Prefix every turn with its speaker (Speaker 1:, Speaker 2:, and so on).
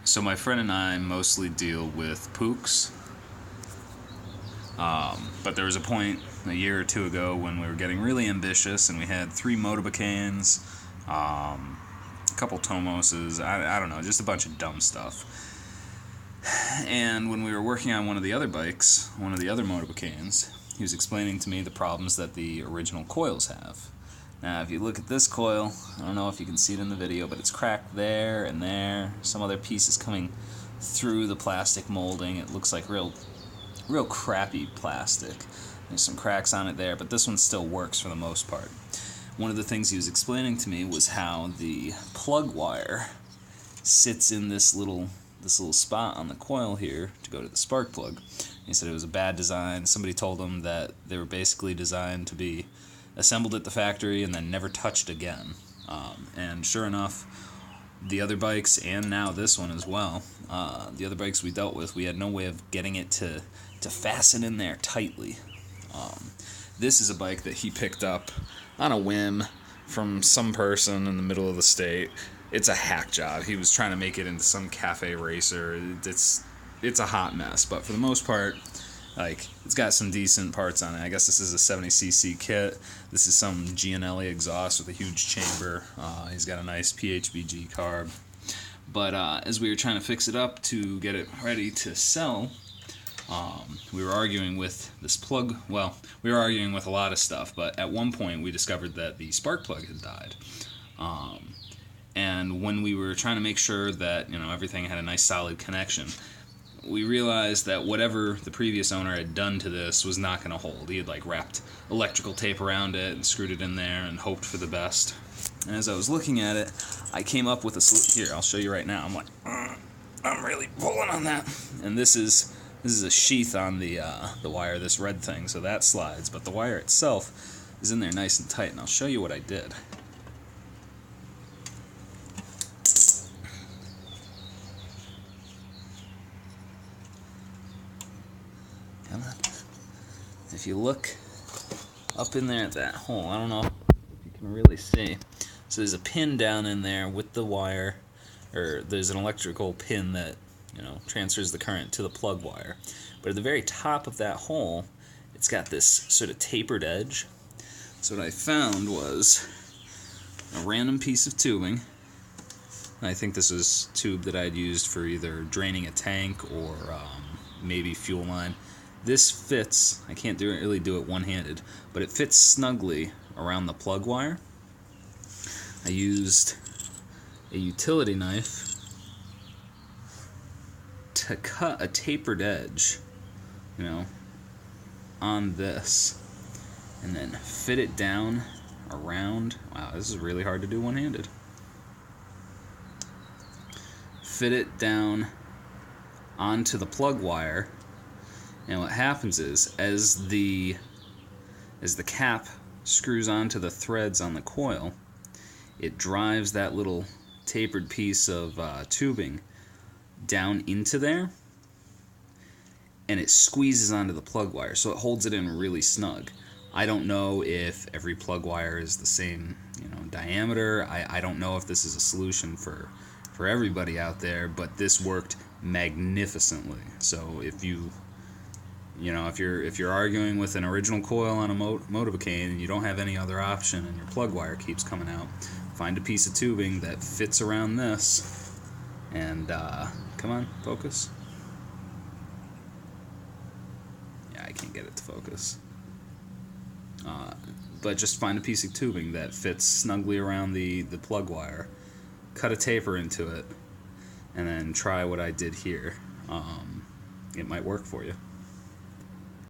Speaker 1: So my friend and I mostly deal with pooks, but there was a point a year or two ago when we were getting really ambitious and we had 3 Motobecanes, a couple Tomoses, I don't know, just a bunch of dumb stuff. And when we were working on one of the other bikes, one of the other Motobecanes, he was explaining to me the problems that the original coils have. Now, if you look at this coil, I don't know if you can see it in the video, but it's cracked there and there. Some other pieces coming through the plastic molding. It looks like real crappy plastic. There's some cracks on it there, but this one still works for the most part. One of the things he was explaining to me was how the plug wire sits in this little spot on the coil here to go to the spark plug. He said it was a bad design. Somebody told him that they were basically designed to be assembled at the factory and then never touched again. And sure enough, the other bikes, and now this one as well, the other bikes we dealt with, we had no way of getting it to fasten in there tightly. This is a bike that he picked up on a whim from some person in the middle of the state. It's a hack job. He was trying to make it into some cafe racer. It's a hot mess, but for the most part, like, it's got some decent parts on it. I guess this is a 70cc kit. This is some Gianelli exhaust with a huge chamber. He's got a nice PHBG carb. But as we were trying to fix it up to get it ready to sell, we were arguing with this plug. Well, we were arguing with a lot of stuff, but at one point we discovered that the spark plug had died. And when we were trying to make sure that, everything had a nice solid connection, we realized that whatever the previous owner had done to this was not going to hold. He had wrapped electrical tape around it and screwed it in there and hoped for the best. And as I was looking at it, I came up with a solution. Here, I'll show you right now. I'm like, I'm really pulling on that. And this is a sheath on the wire, this red thing, so that slides. But the wire itself is in there nice and tight, and I'll show you what I did. If you look up in there at that hole, I don't know if you can really see. So there's a pin down in there with the wire, or there's an electrical pin that, transfers the current to the plug wire. But at the very top of that hole, it's got this sort of tapered edge. So what I found was a random piece of tubing. I think this was tube that I'd used for either draining a tank or maybe fuel line. This fits, I can't really do it one-handed, but it fits snugly around the plug wire. I used a utility knife to cut a tapered edge, on this, and then fit it down around. Wow, this is really hard to do one-handed. Fit it down onto the plug wire. And what happens is, as the cap screws onto the threads on the coil, it drives that little tapered piece of tubing down into there, and it squeezes onto the plug wire, so it holds it in really snug. I don't know if every plug wire is the same, diameter. I don't know if this is a solution for everybody out there, but this worked magnificently. So if you're arguing with an original coil on a Motobecane and you don't have any other option and your plug wire keeps coming out, find a piece of tubing that fits around this, and come on, focus. Yeah, I can't get it to focus. But just find a piece of tubing that fits snugly around the plug wire, cut a taper into it, and then try what I did here. It might work for you.